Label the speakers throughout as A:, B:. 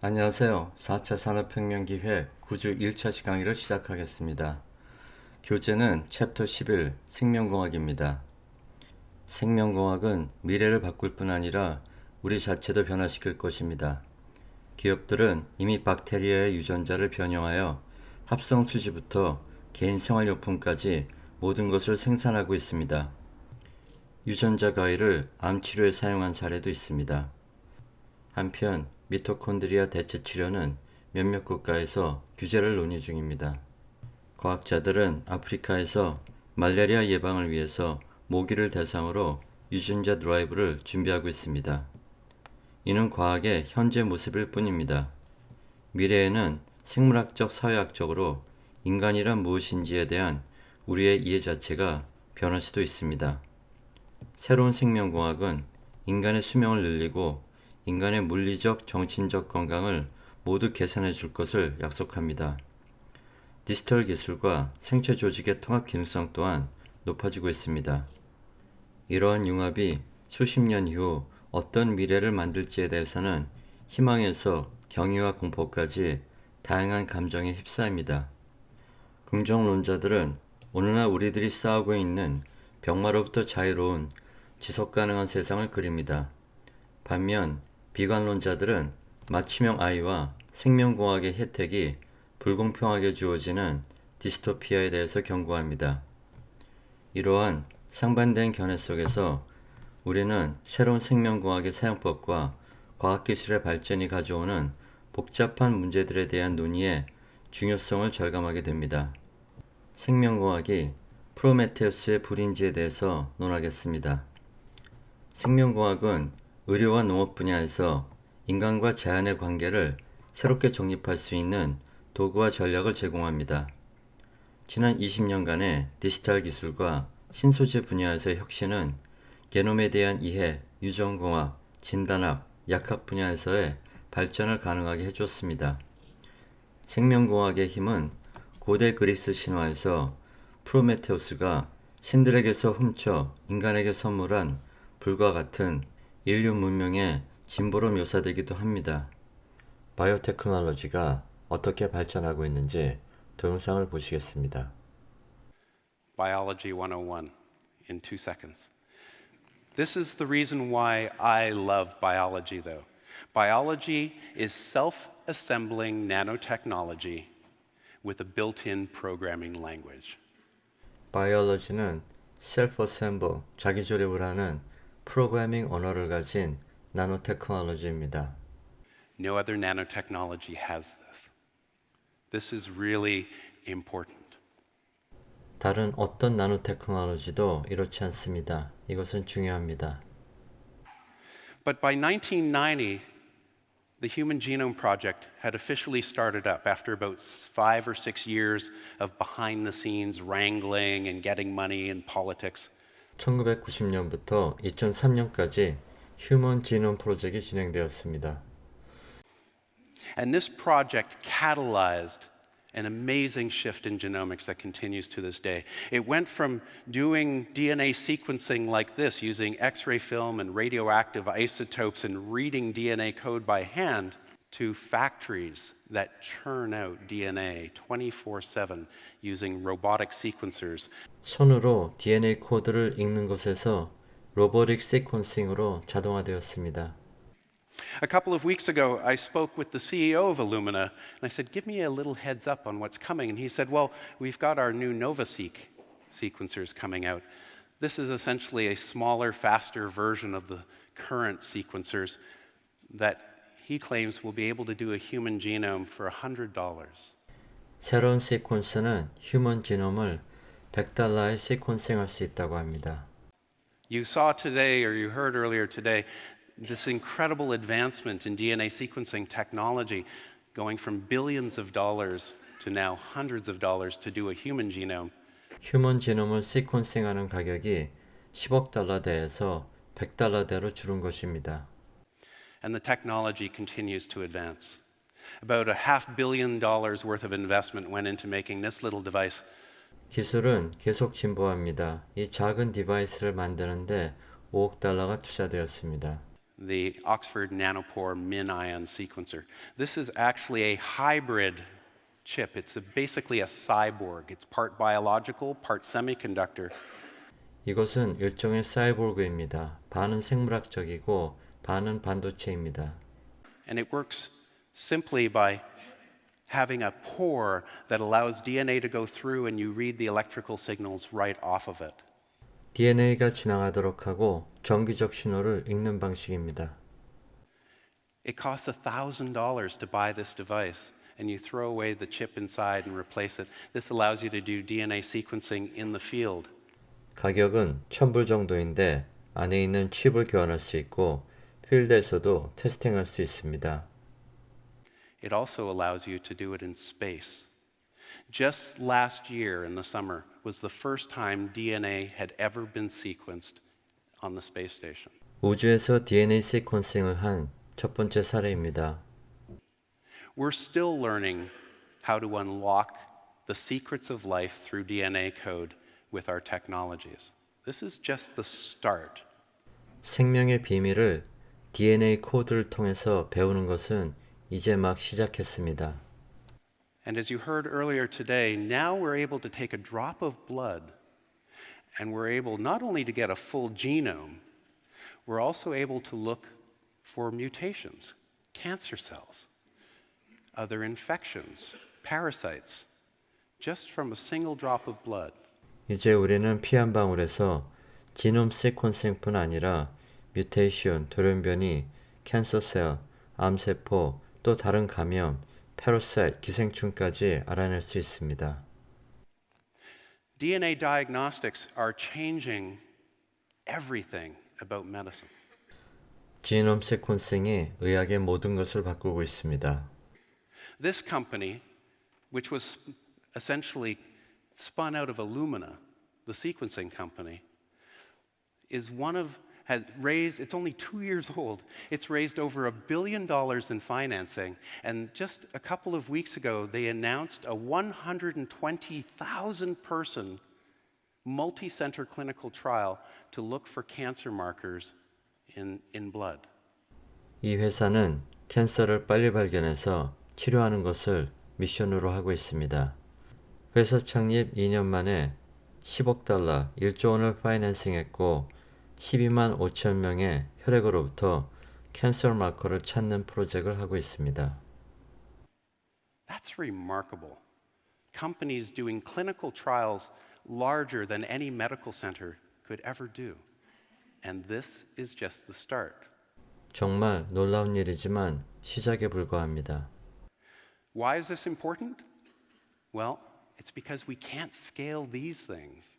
A: 안녕하세요. 4차 산업혁명 기획 9주 1차 강의를 시작하겠습니다. 교재는 챕터 11 생명공학입니다. 생명공학은 미래를 바꿀 뿐 아니라 우리 자체도 변화시킬 것입니다. 기업들은 이미 박테리아의 유전자를 변형하여 합성 수지부터 개인 생활용품까지 모든 것을 생산하고 있습니다. 유전자 가위를 암 치료에 사용한 사례도 있습니다. 한편 미토콘드리아 대체 치료는 몇몇 국가에서 규제를 논의 중입니다. 과학자들은 아프리카에서 말라리아 예방을 위해서 모기를 대상으로 유전자 드라이브를 준비하고 있습니다. 이는 과학의 현재 모습일 뿐입니다. 미래에는 생물학적, 사회학적으로 인간이란 무엇인지에 대한 우리의 이해 자체가 변할 수도 있습니다. 새로운 생명공학은 인간의 수명을 늘리고 인간의 물리적, 정신적 건강을 모두 개선해 줄 것을 약속합니다. 디지털 기술과 생체 조직의 통합 기능성 또한 높아지고 있습니다. 이러한 융합이 수십 년 이후 어떤 미래를 만들지에 대해서는 희망에서 경의와 공포까지 다양한 감정에 휩싸입니다. 긍정론자들은 오늘날 우리들이 싸우고 있는 병마로부터 자유로운 지속 가능한 세상을 그립니다. 반면 비관론자들은 마취형 아이와 생명공학의 혜택이 불공평하게 주어지는 디스토피아에 대해서 경고합니다. 이러한 상반된 견해 속에서 우리는 새로운 생명공학의 사용법과 과학기술의 발전이 가져오는 복잡한 문제들에 대한 논의의 중요성을 절감하게 됩니다. 생명공학이 프로메테우스의 불인지에 대해서 논하겠습니다. 생명공학은 의료와 농업 분야에서 인간과 자연의 관계를 새롭게 정립할 수 있는 도구와 전략을 제공합니다. 지난 20년간의 디지털 기술과 신소재 분야에서의 혁신은 게놈에 대한 이해, 유전공학, 진단학, 약학 분야에서의 발전을 가능하게 해줬습니다. 생명공학의 힘은 고대 그리스 신화에서 프로메테우스가 신들에게서 훔쳐 인간에게 선물한 불과 같은 인류 문명의 진보로 묘사되기도 합니다. 바이오테크놀로지가 어떻게 발전하고 있는지 동영상을 보시겠습니다.
B: Biology 101 in 2 seconds. This is the reason why I love biology, though. Biology is self-assembling nanotechnology with a built-in programming language.
A: 바이올로지는 셀프-어셈블, 자기조립을 하는 프로그래밍 언어를 가진 나노테크놀로지입니다.
B: No other nanotechnology has this. This is really important.
A: 다른 어떤 나노테크놀로지도 이렇지 않습니다. 이것은 중요합니다.
B: But by 1990, the Human Genome Project had officially started up after about 5 or 6 years of behind-the-scenes wrangling and getting money and politics.
A: 1990년부터 2003년까지 휴먼 지놈 프로젝트가 진행되었습니다.
B: And this project catalyzed an amazing shift in genomics that continues to this day. It went from doing DNA sequencing like this, using X-ray film and radioactive isotopes and reading DNA code by hand, to factories that churn out DNA 24/7 using robotic sequencers.
A: 손으로 DNA 코드를 읽는 것에서 로보틱 시퀀싱으로 자동화되었습니다.
B: A couple of weeks ago, I spoke with the CEO of Illumina, and I said, give me a little heads up on what's coming. And he said, well, we've got our new NovaSeq sequencers coming out. This is essentially a smaller, faster version of the current sequencers that he claims will be able to do a human genome for $100.
A: 새로운 시퀀스는 휴먼 지놈을 $100에 시퀀싱할 수 있다고 합니다.
B: You saw today, or you heard earlier today, this incredible advancement in DNA sequencing technology, going from billions of dollars to now hundreds of dollars to do a human genome.
A: 휴먼 지놈을 시퀀싱하는 가격이 10억 달러대에서 100달러대로 줄은 것입니다.
B: And the technology continues to advance. About $500 million worth of investment went into making this little device.
A: 기술은 계속 진보합니다. 이 작은 디바이스를 만드는데 5억 달러가 투자되었습니다.
B: the Oxford Nanopore Min-ion sequencer. This is actually a hybrid chip. It's basically a cyborg. It's part biological, part semiconductor.
A: 이것은 일종의 사이보그입니다. 반은 생물학적이고 반은 반도체입니다.
B: And it works simply by having a pore that allows DNA to go through and you read the electrical signals right off of it.
A: DNA가 지나가도록 하고 정기적 신호를 읽는 방식입니다.
B: It costs $1,000 to buy this device, and you throw away the chip inside and replace it. This allows you to do DNA sequencing in the field.
A: 가격은 $1,000 정도인데 안에 있는 칩을 교환할 수 있고 필드에서도 테스팅할 수 있습니다.
B: It also allows you to do it in space. Just last year in the summer was the first time DNA had ever been sequenced on the space station.
A: 우주에서 DNA 시퀀싱을 한 첫 번째 사례입니다.
B: We're still learning how to unlock the secrets of life through DNA code with our technologies. This is just the start.
A: 생명의 비밀을 DNA 코드를 통해서 배우는 것은 이제 막 시작했습니다.
B: And as you heard earlier today, now we're able to take a drop of blood and we're able not only to get a full genome, we're also able to look for mutations, cancer cells, other infections, parasites, just from a single drop of blood.
A: 이제 우리는 피 한 방울에서 지놈 시퀀싱뿐 아니라 뮤테이션, 돌연변이, 캔서셀, 암세포, 또 다른 감염, 패러사이트, 기생충까지 알아낼 수 있습니다.
B: DNA diagnostics are changing everything about medicine.
A: 지놈 시퀀싱이 의학의 모든 것을 바꾸고 있습니다.
B: This company, which was essentially spun out of Illumina, the sequencing company, has raised, it's only 2 years old, it's raised over $1 billion in financing, and just a couple of weeks ago, they announced a 120,000 person multi-center clinical trial to look for cancer markers in blood.
A: 이 회사는 캔서를 빨리 발견해서 치료하는 것을 미션으로 하고 있습니다. 회사 창립 2년 만에 $10억, 1조 원을 파이낸싱했고 12만 5천 명의 혈액으로부터 캔서 마커를 찾는 프로젝트를 하고 있습니다.
B: That's remarkable. Companies doing clinical trials larger than any medical center could ever do. And this is just the start.
A: 정말 놀라운 일이지만 시작에 불과합니다.
B: Why is this important? Well, it's because we can't scale these things.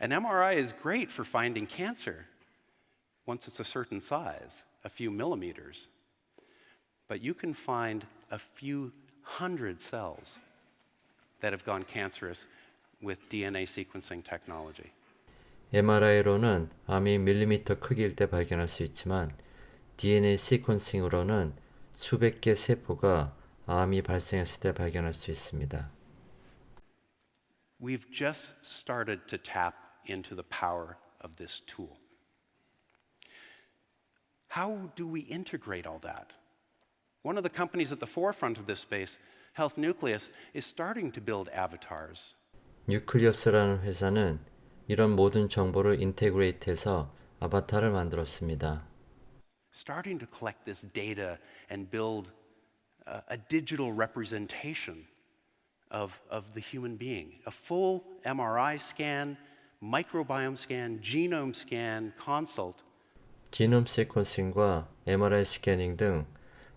B: An MRI is great for finding cancer once it's a certain size, a few millimeters. But you can find a few hundred cells that have gone cancerous with DNA sequencing technology.
A: MRI로는 암이 밀리미터 크기일 때 발견할 수 있지만 DNA 시퀀싱으로는 수백 개 세포가 암이 발생했을 때 발견할 수 있습니다.
B: We've just started to tap into the power of this tool. How do we integrate all that? One of the companies at the forefront of this space, Health Nucleus, is starting to build avatars.
A: 뉴클리어스라는 회사는 이런 모든 정보를 인테그레이트해서 아바타를 만들었습니다.
B: Starting to collect this data and build a digital representation of the human being. A full MRI scan, microbiome scan, genome scan, consult.
A: 지놈 시퀀싱과 MRI 스캐닝 등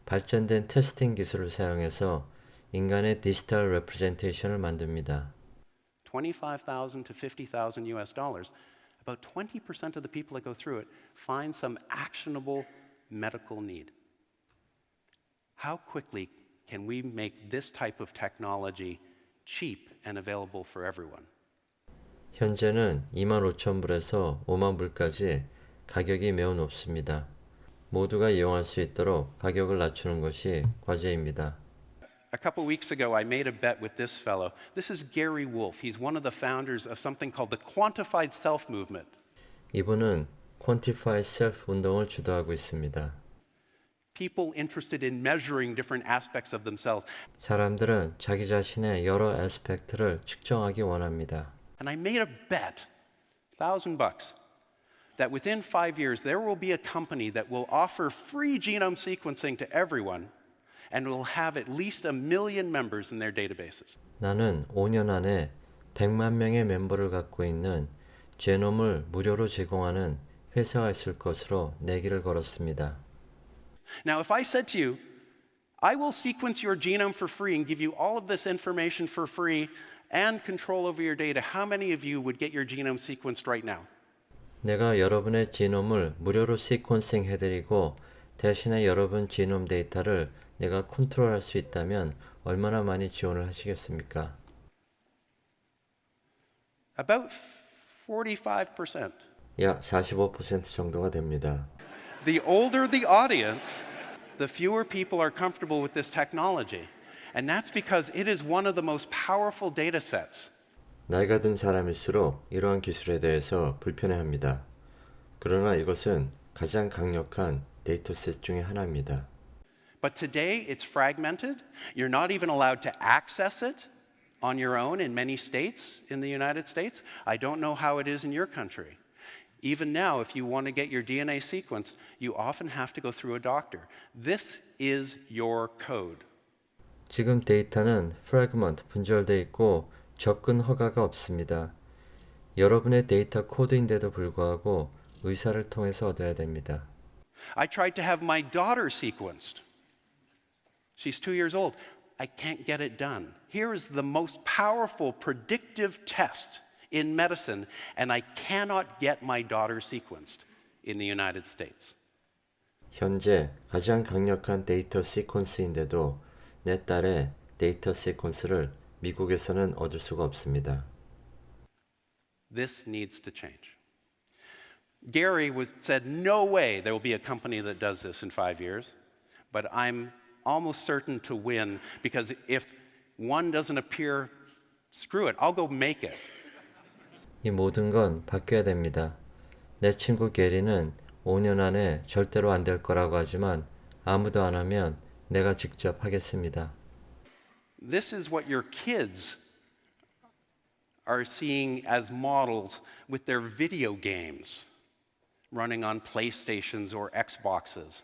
A: 발전된 테스팅 기술을 사용해서 인간의 디지털 레프레젠테이션을 만듭니다.
B: $25,000 to $50,000 US dollars. About 20% of the people that go through it find some actionable medical need. How quickly can we make this type of technology cheap and available for everyone?
A: 현재는 25,000불에서 5만 불까지 가격이 매우 높습니다. 모두가 이용할 수 있도록 가격을 낮추는 것이 과제입니다.
B: A couple weeks ago, I made a bet with this fellow. This is Gary Wolfe. He's one of the founders of something called the quantified self movement.
A: 이분은 Quantify Self 운동을 주도하고 있습니다.
B: People interested in measuring different aspects of themselves.
A: 사람들은 자기 자신의 여러 애스펙트를 측정하기 원합니다.
B: And I made a bet, $1,000, that within 5 years there will be a company that will offer free genome sequencing to everyone and will have at least 1 million members in their databases.
A: 나는 5년 안에 100만 명의 멤버를 갖고 있는 제놈을 무료로 제공하는 회사가 있을 것으로 내기를 걸었습니다.
B: Now, if I said to you, I will sequence your genome for free and give you all of this information for free and control over your data, how many of you would get your genome sequenced right now?
A: 내가 여러분의 지놈을 무료로 시퀀싱 해드리고 대신에 여러분 지놈 데이터를 내가 컨트롤할 수 있다면 얼마나 많이 지원을 하시겠습니까?
B: About 45%.
A: 약 45% 정도가 됩니다.
B: The older the audience, the fewer people are comfortable with this technology. And that's because it is one of the most powerful data sets.
A: 나이가 든 사람일수록 이러한 기술에 대해서 불편해합니다. 그러나 이것은 가장 강력한 데이터셋 중에 하나입니다.
B: But today it's fragmented. You're not even allowed to access it on your own in many states in the United States. I don't know how it is in your country. Even now, if you want to get your DNA sequenced, you often have to go through a doctor. This is your code.
A: 지금 데이터는 프래그먼트 분절돼 있고 접근 허가가 없습니다. 여러분의 데이터 코드인데도 불구하고 의사를 통해서 얻어야 됩니다.
B: I tried to have my daughter sequenced. She's 2 years old. I can't get it done. Here is the most powerful predictive test in medicine, and I cannot get my daughter sequenced in the United States.
A: 현재 가장 강력한 데이터 시퀀스인데도 내 딸의 데이터 시퀀스를 미국에서는 얻을 수가 없습니다.
B: This needs to change. Gary said, no way there will be a company that does this in 5 years, but I'm almost certain to win because if one doesn't appear, screw it, I'll go make it.
A: 이 모든 건 바뀌어야 됩니다. 내 친구 게리는 5년 안에 절대로 안 될 거라고 하지만 아무도 안 하면 내가 직접 하겠습니다.
B: This is what your kids are seeing as models with their video games running on PlayStations or Xboxes.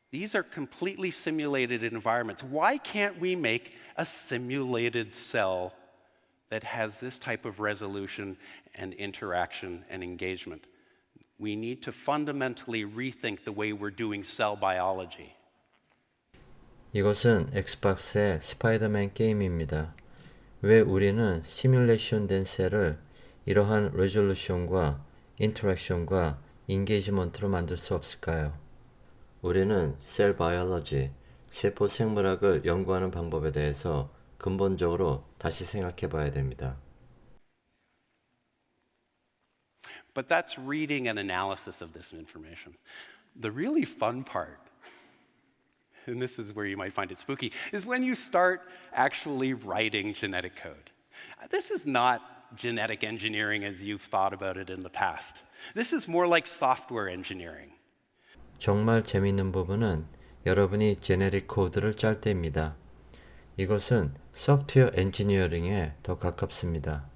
B: These are completely simulated environments. Why can't we make a simulated cell that has this type of resolution and interaction and engagement? We need to fundamentally rethink the way we're doing cell biology.
A: 이것은 엑스박스의 스파이더맨 게임입니다. 왜 우리는 시뮬레이션 된 셀을 이러한 레졸루션과 인터랙션과 인게이지먼트로 만들 수 없을까요? 우리는 셀 바이올로지, 세포 생물학을 연구하는 방법에 대해서 근본적으로 다시 생각해 봐야 됩니다.
B: But that's reading and analysis of this information. The really fun part, and this is where you might find it spooky, is when you start actually writing genetic code. This is not genetic engineering as you've thought about it in the past. This is more like software engineering.
A: 정말 재미있는 부분은 여러분이 제네릭 코드를 짤 때입니다. 이것은 소프트웨어 엔지니어링에 더 가깝습니다.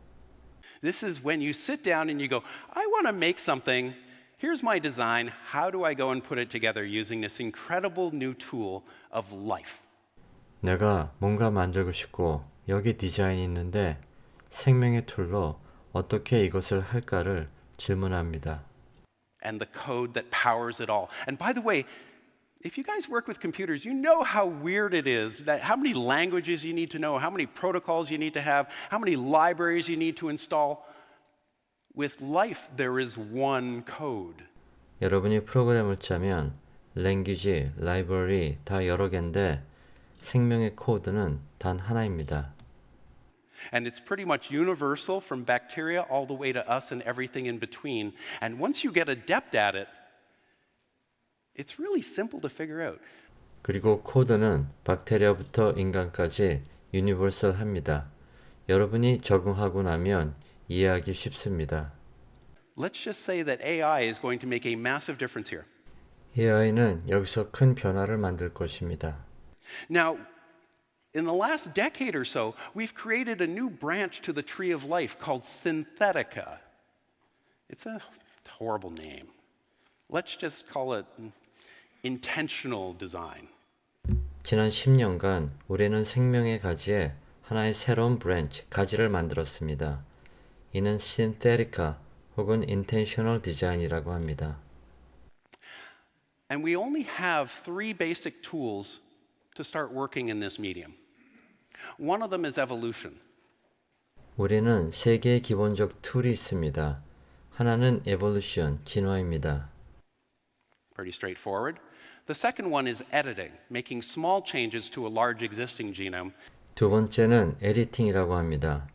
B: This is when you sit down and you go, I want to make something. Here's my design. How do I go and put it together using this incredible new tool of life?
A: 내가 뭔가 만들고 싶고 여기 디자인이 있는데 생명의 툴로 어떻게 이것을 할까를 질문합니다.
B: And the code that powers it all. And by the way, if you guys work with computers, you know how weird it is, that how many languages you need to know, how many protocols you need to have, how many libraries you need to install. With life, there is one code.
A: 여러분이 프로그램을 짜면 랭귀지, 라이브러리 다 여러 개인데 생명의 코드는 단 하나입니다.
B: And it's pretty much universal from bacteria all the way to us and everything in between. And once you get adept at it, it's really simple to figure out.
A: 그리고 코드는 박테리아부터 인간까지 유니버설합니다. 여러분이 적응하고 나면 이해하기 쉽습니다.
B: let's just say that AI is going to make a massive difference here.
A: AI는 여기서 큰 변화를 만들 것입니다.
B: Now, in the last decade or so, we've created a new branch to the tree of life called Synthetica. It's a horrible name. Let's just call it intentional design.
A: 지난 10년간 우리는 생명의 가지에 하나의 새로운 브랜치, 가지를 만들었습니다. 이는 신테리카 혹은 인텐셔널 디자인이라고 합니다.
B: And we only have three basic tools to start working in this medium. One of them is evolution.
A: 우리는 세 개의 기본적 툴이 있습니다. 하나는 evolution, 진화입니다.
B: Pretty straightforward. The second one is editing, making small changes to a large existing genome.
A: 두 번째는 에디팅이라고 합니다.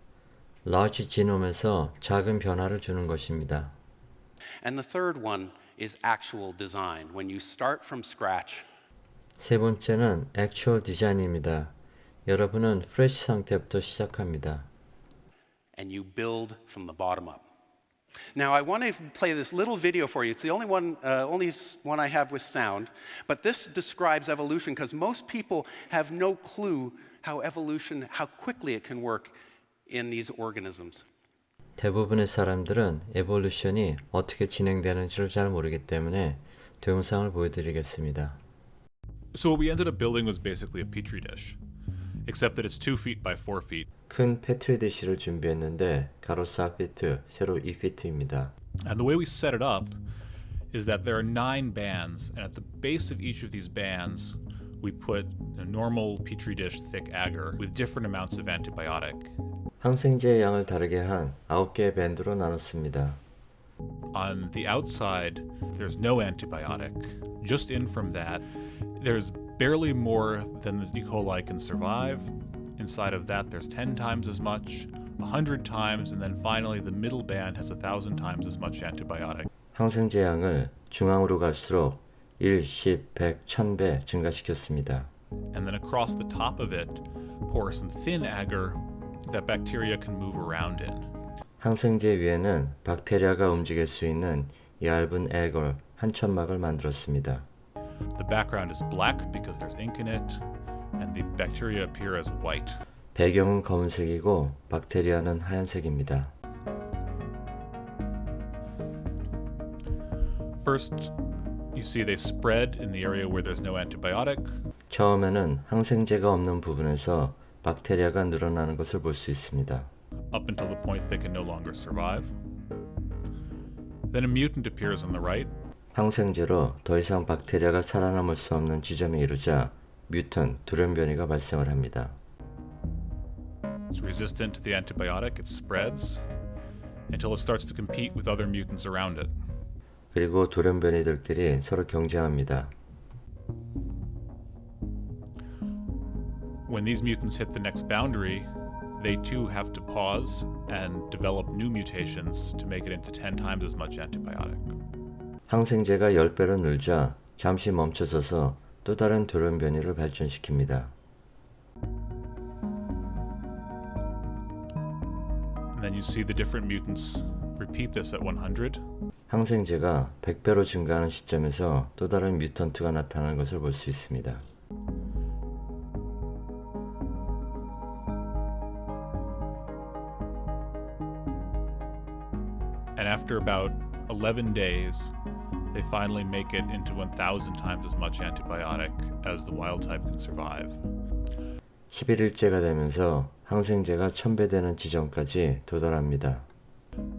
A: large genome에서 작은 변화를 주는 것입니다.
B: And the third one is actual design, when you start from scratch.
A: 세 번째는 actual design입니다. 여러분은 fresh 상태부터 시작합니다.
B: And you build from the bottom up. Now, I want to play this little video for you. It's the only one I have with sound, but this describes evolution because most people have no clue how quickly it can work in these organisms.
A: 대부분의 사람들은 에볼루션이 어떻게 진행되는지를 잘 모르기 때문에 동영상을 보여드리겠습니다.
C: So what we ended up building was basically a petri dish, except that it's 2 feet by 4 feet.
A: 큰 페트리 디시를 준비했는데 가로 4피트, 세로 2피트입니다.
C: And the way we set it up is that there are 9 bands, and at the base of each of these bands, we put a normal petri dish thick agar with different amounts of antibiotic.
A: 항생제의 양을 다르게 한 9개의 밴드로 나눴습니다.
C: On the outside, there's no antibiotic. Just in from that, there's barely more than the E. coli can survive. Inside of that, there's 10 times as much, 100 times, and then finally the middle band has 1,000 times as much antibiotic.
A: 항생제 양을 중앙으로 갈수록 1, 10, 100, 1000배 증가시켰습니다.
C: And then across the top of it, pour some thin agar that bacteria can move around in.
A: 항생제 위에는 박테리아가 움직일 수 있는 얇은 에걸 한 천막을 만들었습니다.
C: The background is black because there's ink in it, and the bacteria appear as white.
A: 배경은 검은색이고 박테리아는 하얀색입니다.
C: First, you see they spread in the area where there's no antibiotic.
A: 처음에는 항생제가 없는 부분에서 박테리아가 늘어나는 것을 볼 수 있습니다.
C: Up until the point they can no longer survive. Then a mutant appears on the right.
A: 항생제로 더 이상 박테리아가 살아남을 수 없는 지점에 이르자 뮤턴, 돌연변이가 발생을 합니다.
C: It's resistant to the antibiotic, it spreads until it starts to compete with other mutants around it.
A: 그리고 돌연변이들끼리 서로 경쟁합니다.
C: When these mutants hit the next boundary, they too have to pause and develop new mutations to make it into 10 times as much antibiotic.
A: 항생제가 10배로 늘자 잠시 멈춰서서 또 다른 돌연변이를 발전시킵니다.
C: And then you see the different mutants repeat this at 100.
A: 항생제가 100배로 증가하는 시점에서 또 다른 뮤턴트가 나타나는 것을 볼 수 있습니다.
C: And after about 11 days, they finally make it into 1,000 times as much antibiotic as the wild type can survive.
A: 11일째가 되면서 항생제가 1000배 되는 지점까지 도달합니다.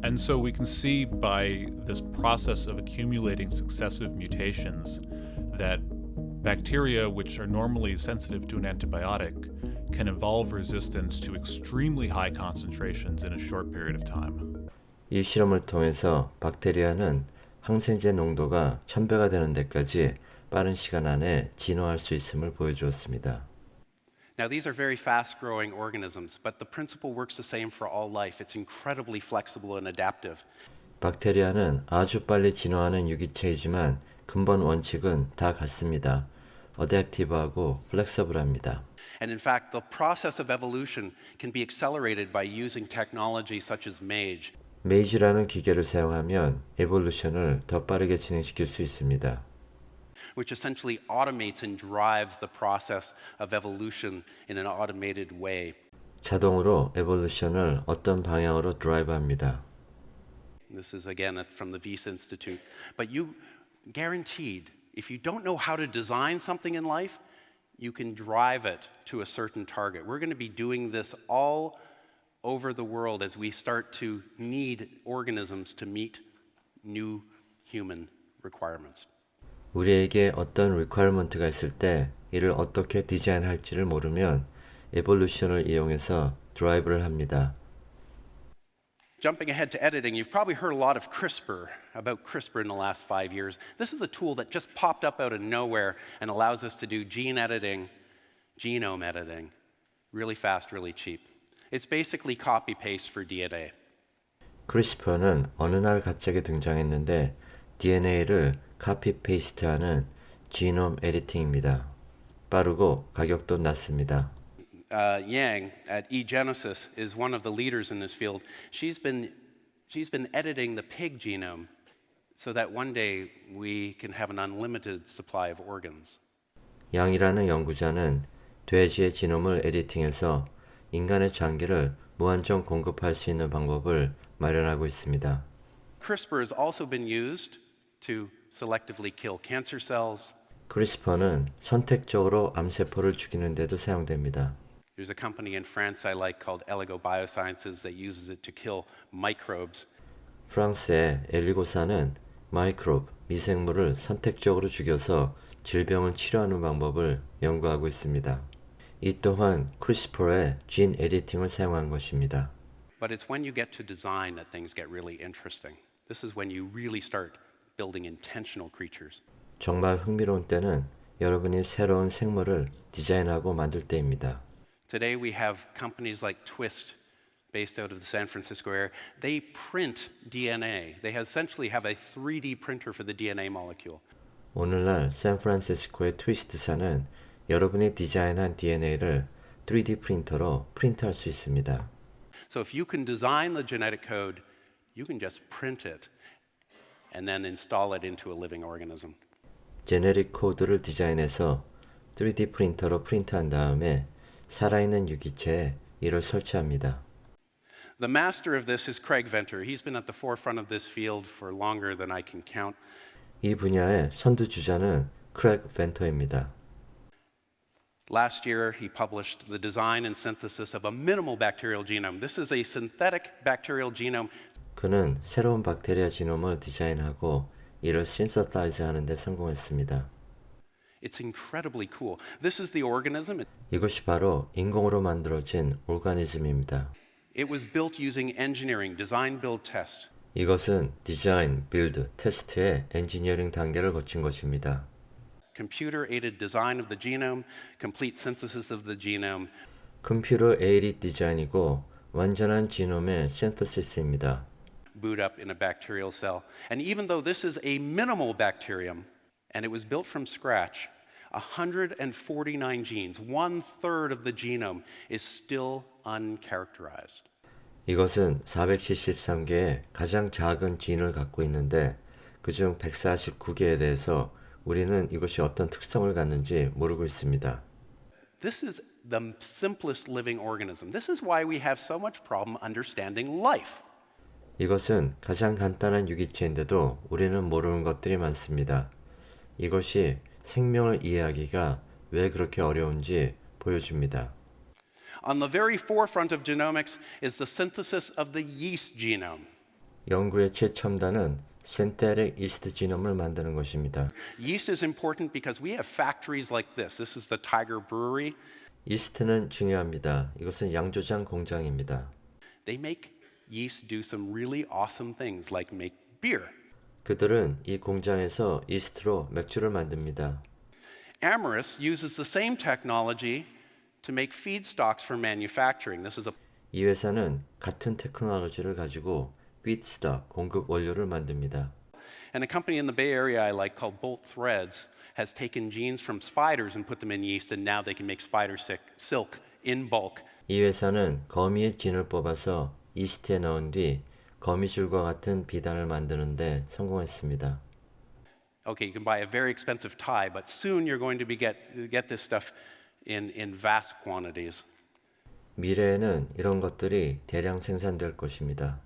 C: And so we can see by this process of accumulating successive mutations that bacteria, which are normally sensitive to an antibiotic, can evolve resistance to extremely high concentrations in a short period of time.
A: 이 실험을 통해서 박테리아는 항생제 농도가 1000배가 되는 데까지 빠른 시간 안에 진화할 수 있음을 보여주었습니다.
B: Now, these are very fast-growing organisms, but the principle works the same for all life. It's incredibly flexible and adaptive.
A: 박테리아는 아주 빨리 진화하는 유기체이지만 근본 원칙은 다 같습니다. 어댑티브하고 플렉서블합니다.
B: And in fact, the process of evolution can be accelerated by using technology such as MAGE.
A: 메이즈라는 기계를 사용하면 에볼루션을 더 빠르게 진행시킬 수 있습니다.
B: which essentially automates and drives the process of evolution in an automated way.
A: 자동으로 에볼루션을 어떤 방향으로 드라이브합니다.
B: This is again from the Wyss Institute. But you guaranteed, if you don't know how to design something in life, you can drive it to a certain target. We're going to be doing this all over the world as we start to need organisms to meet new human requirements.
A: 우리에게 어떤 requirement가 있을 때 이를 어떻게 디자인할지를 모르면 에볼루션을 이용해서 드라이브를 합니다.
B: Jumping ahead to editing, you've probably heard a lot of about CRISPR in the last 5 years. This is a tool that just popped up out of nowhere and allows us to do gene editing, genome editing, really fast, really cheap. It's basically copy-paste for DNA.
A: 크리스퍼는 어느 날 갑자기 등장했는데 DNA를 카피 페이스트하는 지놈 에디팅입니다. 빠르고 가격도 낮습니다.
B: Yang at eGenesis is one of the leaders in this field. She's been editing the pig genome so that one day we can have an unlimited supply of organs.
A: 양이라는 연구자는 돼지의 지놈을 에디팅해서 인간의 장기를 무한정 공급할 수 있는 방법을 마련하고 있습니다.
B: CRISPR has also been used to selectively kill cancer cells.
A: 크리스퍼는 선택적으로 암세포를 죽이는 데도 사용됩니다.
B: There's a company in France I like called Eligo Biosciences that uses it to kill microbes.
A: 프랑스의 엘리고사는 마이크로브, 미생물을 선택적으로 죽여서 질병을 치료하는 방법을 연구하고 있습니다. 이 또한 크리스퍼의 진 에디팅을 사용한 것입니다.
B: But it's when you get to design that things get really interesting. This is when you really start building intentional creatures.
A: 정말 흥미로운 때는 여러분이 새로운 생물을 디자인하고 만들 때입니다.
B: Today we have companies like Twist, based out of the San Francisco area. They print DNA. They essentially have a 3D printer for the DNA molecule.
A: 오늘날 샌프란시스코의 트위스트사는 여러분이 디자인한 DNA를 3D 프린터로 프린트할 수 있습니다.
B: So if you can design the genetic code, you can just print it and then install it into a living organism.
A: 제네릭 코드를 디자인해서 3D 프린터로 프린트한 다음에 살아있는 유기체에 이를 설치합니다.
B: The master of this is Craig Venter. He's been at the forefront of this field for longer than I can count.
A: 이 분야의 선두주자는 크랙 벤터입니다.
B: Last year, he published the design and synthesis of a minimal bacterial genome. This is a synthetic bacterial genome.
A: 그는 새로운 박테리아 지놈을 디자인하고 이를 신서사이즈하는 데 성공했습니다.
B: It's incredibly cool. This is the organism.
A: 이것이 바로 인공으로 만들어진 오르가니즘입니다.
B: It was built using engineering, design, build, test.
A: 이것은 디자인, 빌드, 테스트의 엔지니어링 단계를 거친 것입니다.
B: Computer-aided design of the genome, complete synthesis of the genome.
A: 컴퓨터 에이드 디자인이고 완전한 지놈의 신테시스입니다.
B: Boot up in a bacterial cell. And even though this is a minimal bacterium, and it was built from scratch, 149 genes, 1/3 of the genome, is still uncharacterized.
A: 이것은 473개의 가장 작은 진을 갖고 있는데 그중 149개에 대해서 우리는 이것이 어떤 특성을 갖는지 모르고 있습니다.
B: This is the simplest living organism. This is why we have so much problem understanding life.
A: 이것은 가장 간단한 유기체인데도 우리는 모르는 것들이 많습니다. 이것이 생명을 이해하기가 왜 그렇게 어려운지 보여줍니다.
B: On the very forefront of genomics is the synthesis of the yeast genome.
A: 연구의 최첨단은 신테릭 이스트 지놈을 만드는 것입니다.
B: Yeast is important because we have factories like this. This is the Tiger Brewery.
A: 이스트는 중요합니다. 이것은 양조장 공장입니다.
B: They make yeast do some really awesome things like make beer.
A: 그들은 이 공장에서 이스트로 맥주를 만듭니다.
B: Amyris uses the same technology to make feedstocks for manufacturing. This is a
A: 이 회사는 같은 테크놀로지를 가지고 피드스톡 공급 원료를 만듭니다.
B: And a company in the Bay Area I like called Bolt Threads has taken genes from spiders and put them in yeast, and now they can make spider silk in bulk.
A: 이 회사는 거미의 진을 뽑아서 이스트에 넣은 뒤 거미줄과 같은 비단을 만드는데 성공했습니다.
B: Okay, you can buy a very expensive tie, but soon you're going to get this stuff in vast quantities.
A: 미래에는 이런 것들이 대량 생산될 것입니다.